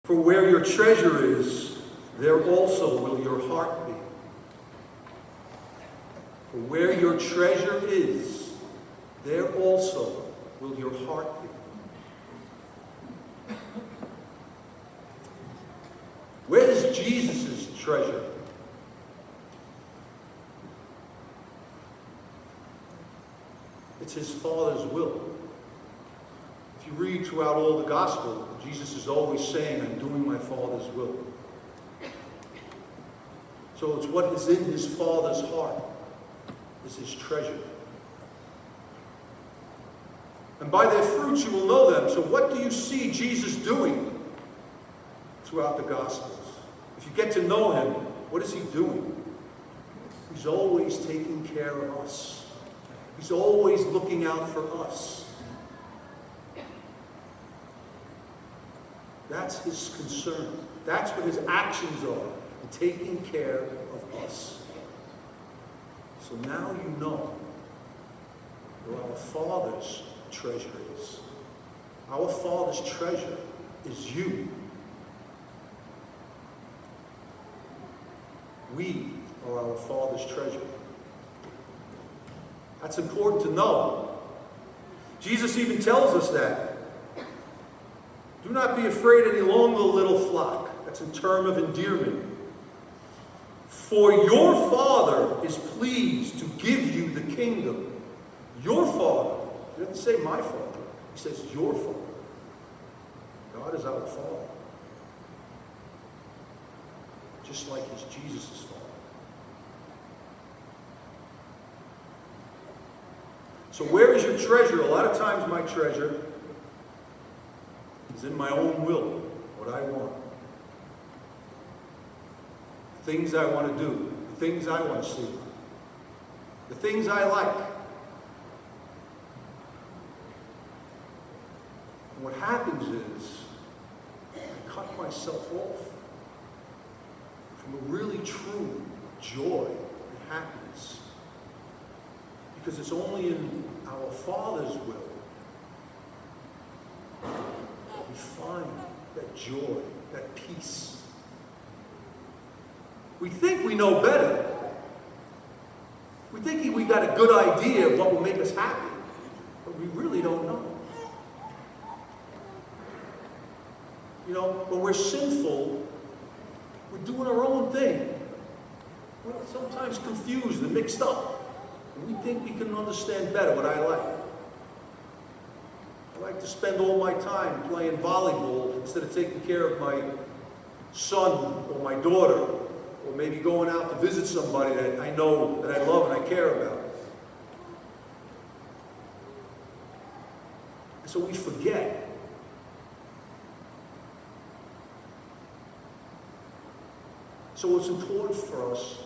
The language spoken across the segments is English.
For where your treasure is, there also will your heart be. For where your treasure is, there also will your heart be. Where is Jesus' treasure? It's his Father's will. If you read throughout all the Gospel, Jesus is always saying, I'm doing my Father's will. So it's what is in his Father's heart is his treasure. And by their fruits you will know them. So what do you see Jesus doing throughout the Gospels? If you get to know him, what is he doing? He's always taking care of us. He's always looking out for us. That's his concern. That's what his actions are, in taking care of us. So now you know where our Father's treasure is. Our Father's treasure is you. We are our Father's treasure. That's important to know. Jesus even tells us that. Do not be afraid any longer, little flock. That's a term of endearment. For your Father is pleased to give you the kingdom. Your Father. He doesn't say my Father. He says your Father. God is our Father. Just like he's Jesus' Father. So where is your treasure? A lot of times my treasure is in my own will, what I want. The things I want to do, the things I want to see, the things I like. And what happens is, I cut myself off from a really true joy and happiness. Because it's only in our Father's will that we find that joy, that peace. We think we know better. We think we got a good idea of what will make us happy, but we really don't know. You know, when we're sinful, we're doing our own thing. We're sometimes confused and mixed up. And we think we can understand better what I like. I like to spend all my time playing volleyball instead of taking care of my son or my daughter, or maybe going out to visit somebody that I know, that I love and I care about. And so we forget. So it's important for us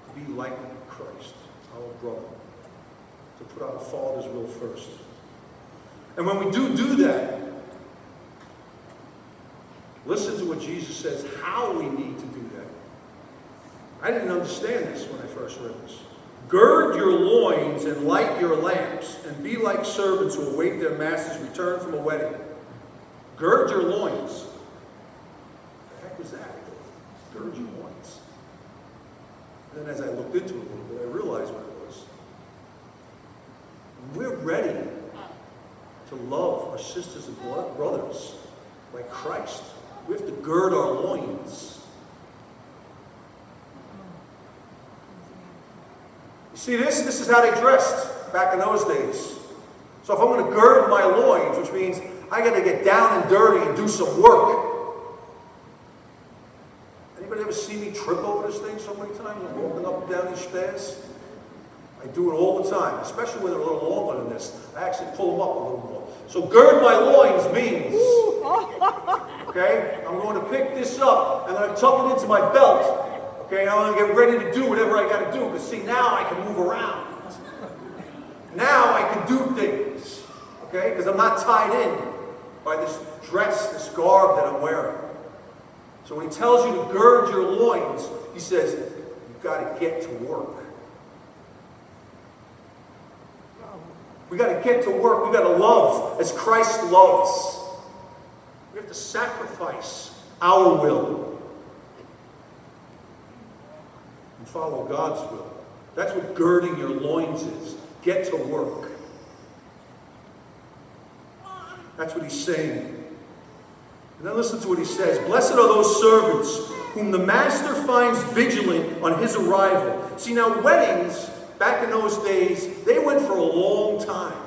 to be like Christ, our brother, to put our Father's will first. And when we do that, listen to what Jesus says, how we need to do that. I didn't understand this when I first read this. Gird your loins and light your lamps, and be like servants who await their master's return from a wedding. Gird your loins. What the heck was that? Gird your loins. And then as I looked into it a little bit, I realized what it was. When we're ready to love our sisters and brothers like Christ, we have to gird our loins. You see this? This is how they dressed back in those days. So if I'm going to gird my loins, which means I got to get down and dirty and do some work. Anybody ever see me trip over this thing so many times? I'm walking up and down these stairs. I do it all the time, especially when they're a little longer than this. I actually pull them up a little more. So gird my loins means, okay, I'm going to pick this up and I'm tuck it into my belt. Okay, I'm going to get ready to do whatever I got to do. Because see, now I can move around. Now I can do things. Okay, because I'm not tied in by this dress, this garb that I'm wearing. So when he tells you to gird your loins, he says, you've got to get to work. We got to get to work. We got to love as Christ loves. We have to sacrifice our will and follow God's will. That's what girding your loins is. Get to work. That's what he's saying. And then listen to what he says. Blessed are those servants whom the master finds vigilant on his arrival. See, now weddings, back in those days, they went for a long time.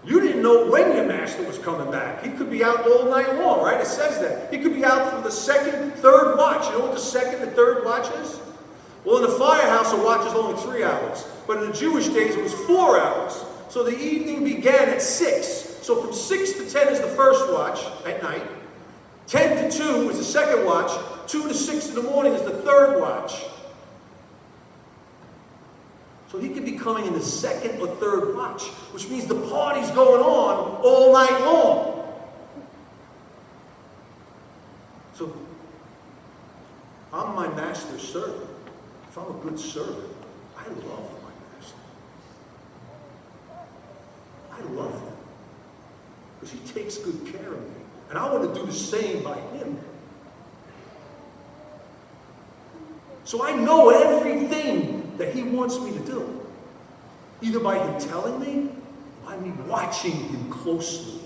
You didn't know when your master was coming back. He could be out all night long, right? It says that. He could be out for the second, third watch. You know what the second and third watch is? Well, in the firehouse, a watch is only 3 hours. But in the Jewish days, it was 4 hours. So the evening began at 6. So from 6 to 10 is the first watch at night. 10 to 2 is the second watch. 2 to 6 in the morning is the third watch. So he could be coming in the second or third watch, which means the party's going on all night long. So I'm my master's servant. If I'm a good servant, I love my master. I love him. Because he takes good care of me. And I want to do the same by him. So I know everything that he wants me to do. Either by him telling me, or by me watching him closely.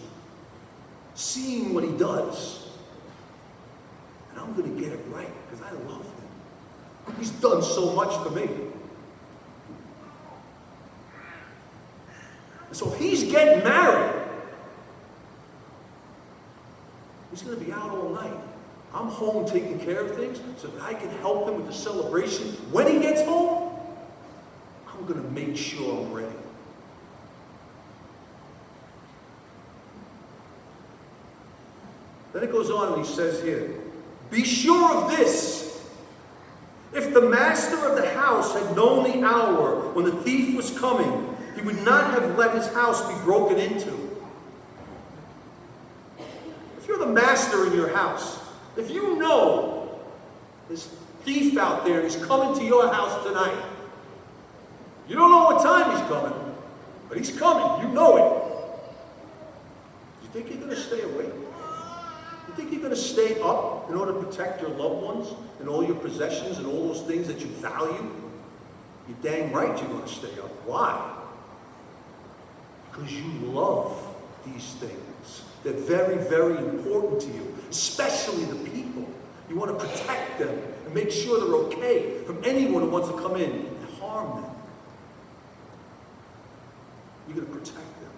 Seeing what he does. And I'm going to get it right because I love him. He's done so much for me. And so if he's getting married, he's going to be out all night. I'm home taking care of things so that I can help him with the celebration. When he gets home, I'm going to make sure I'm ready. Then it goes on and he says here, be sure of this. If the master of the house had known the hour when the thief was coming, he would not have let his house be broken into. If you're the master in your house, if you know this thief out there is coming to your house tonight, you don't know what time he's coming, but he's coming. You know it. Do you think you're going to stay awake? You think you're going to stay up in order to protect your loved ones and all your possessions and all those things that you value? You're dang right you're going to stay up. Why? Because you love these things. They're very, very important to you, especially the people. You want to protect them and make sure they're okay from anyone who wants to come in and harm them. You're going to protect them.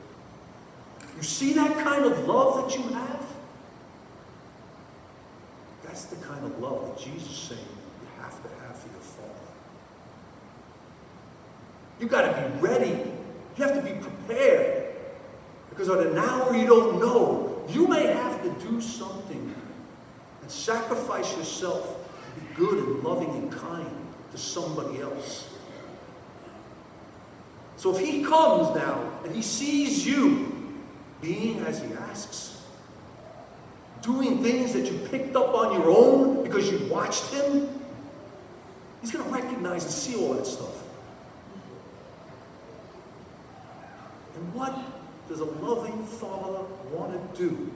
You see that kind of love that you have? That's the kind of love that Jesus is saying you have to have for your Father. You've got to be ready. You have to be prepared. Because at an hour you don't know, you may have to do something and sacrifice yourself to be good and loving and kind to somebody else. So if he comes now and he sees you being as he asks, doing things that you picked up on your own because you watched him, he's going to recognize and see all that stuff. And what does a loving father want to do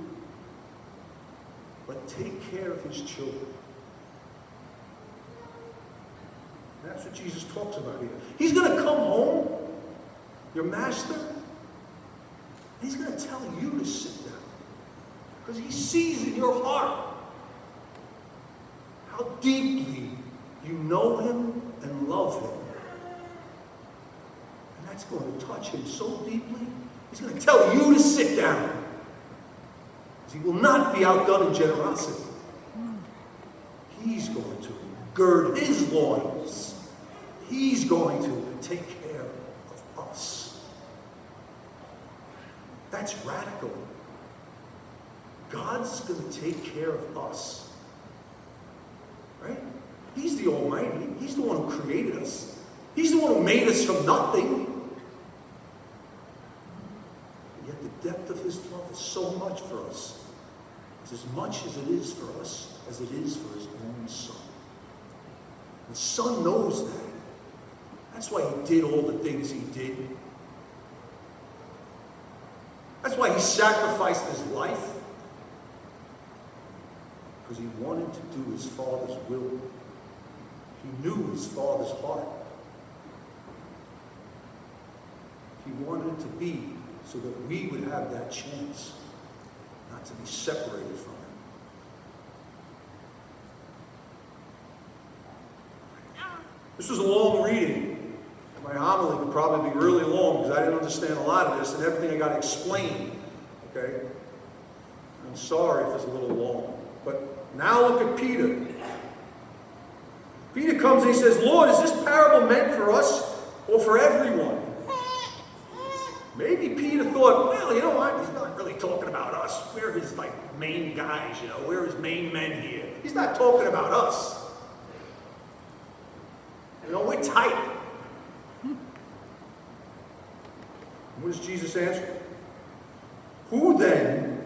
but take care of his children? That's what Jesus talks about here. He's going to come home, your master, and he's going to tell you to sit down. Because he sees in your heart how deeply you know him and love him. And that's going to touch him so deeply, he's going to tell you to sit down. He will not be outdone in generosity. He's going to gird his loins. He's going to take care of us. That's radical. God's going to take care of us. Right? He's the Almighty. He's the one who created us. He's the one who made us from nothing. Yet the depth of his love is so much for us. It's as much as it is for us as it is for his own Son. The Son knows that. That's why he did all the things he did. That's why he sacrificed his life. because he wanted to do his Father's will. He knew his Father's heart. He wanted it to be so that we would have that chance not to be separated from him. This was a long reading. My homily could probably be really long because I didn't understand a lot of this and everything I got explained. Okay? I'm sorry if it's a little long. But now look at Peter. Peter comes and he says, Lord, is this parable meant for us or for everyone? Maybe Peter thought, well, you know what? He's not really talking about us. We're his main guys, We're his main men here. He's not talking about us. We're tight. And what does Jesus answer? Who then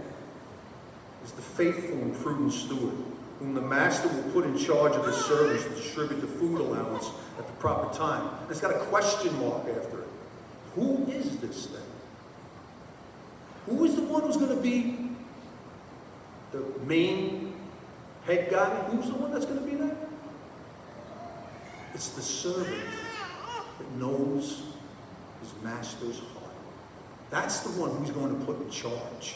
is the faithful and prudent steward, whom the master will put in charge of his servants to distribute the food allowance at the proper time? And it's got a question mark after it. Who is this then? Who is the one who's going to be the main head guy? Who's the one that's going to be that? It's the servant that knows his master's heart. That's the one who's going to put in charge.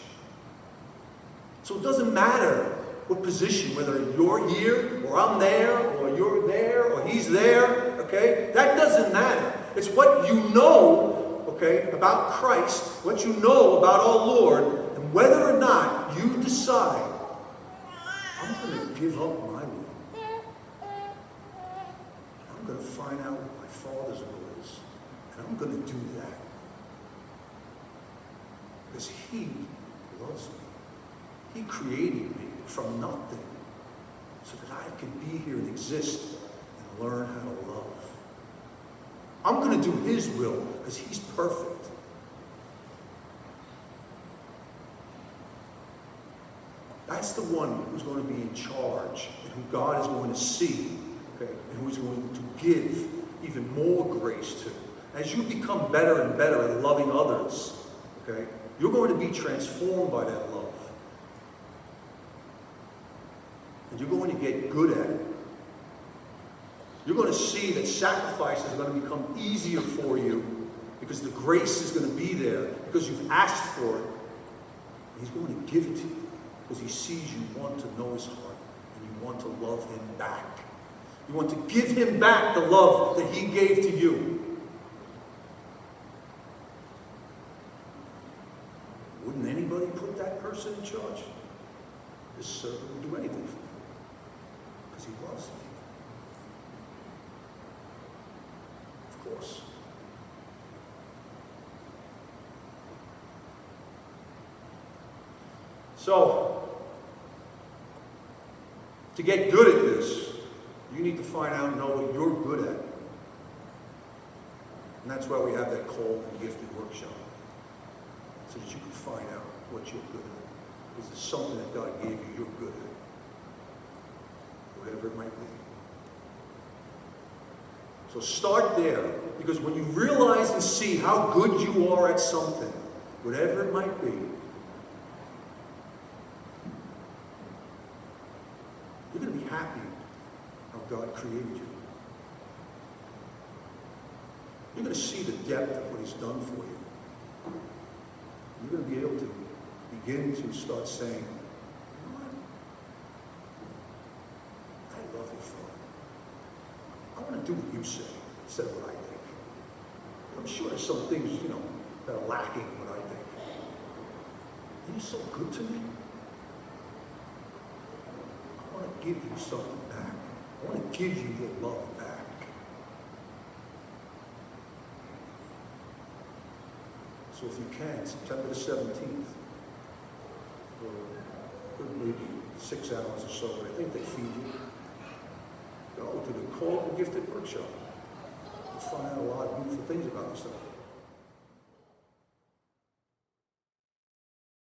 So it doesn't matter what position, whether you're here, or I'm there, or you're there, or he's there, okay? That doesn't matter. It's what you know, okay, about Christ, what you know about our Lord, and whether or not you decide, I'm going to give up my will. I'm going to find out what my Father's will is, and I'm going to do that. Because he loves me. He created me from nothing so that I can be here and exist and learn how to love. I'm going to do his will because he's perfect. That's the one who's going to be in charge and who God is going to see, okay, and who's going to give even more grace to. As you become better and better at loving others, okay, you're going to be transformed by that love. And you're going to get good at it. You're going to see that sacrifice is going to become easier for you because the grace is going to be there because you've asked for it. And he's going to give it to you because he sees you want to know his heart and you want to love him back. You want to give him back the love that he gave to you. Wouldn't anybody put that person in charge? This servant would do anything for me because he loves me. Of course. So, to get good at this, you need to find out and know what you're good at. And that's why we have that called and gifted workshop. So that you can find out what you're good at. Is there something that God gave you you're good at? Whatever it might be. So start there, because when you realize and see how good you are at something, whatever it might be, you're going to be happy how God created you. You're going to see the depth of what he's done for you. You're going to be able to begin to start saying, you know what? I love you, Father. I want to do what you say instead of what I think. I'm sure there's some things, that are lacking in what I think. And you're so good to me. I want to give you something back. I want to give you your love back. So if you can, September the 17th, for maybe 6 hours or so, I think they feed you. Go to the Called and Gifted Workshop. You'll find out a lot of beautiful things about yourself.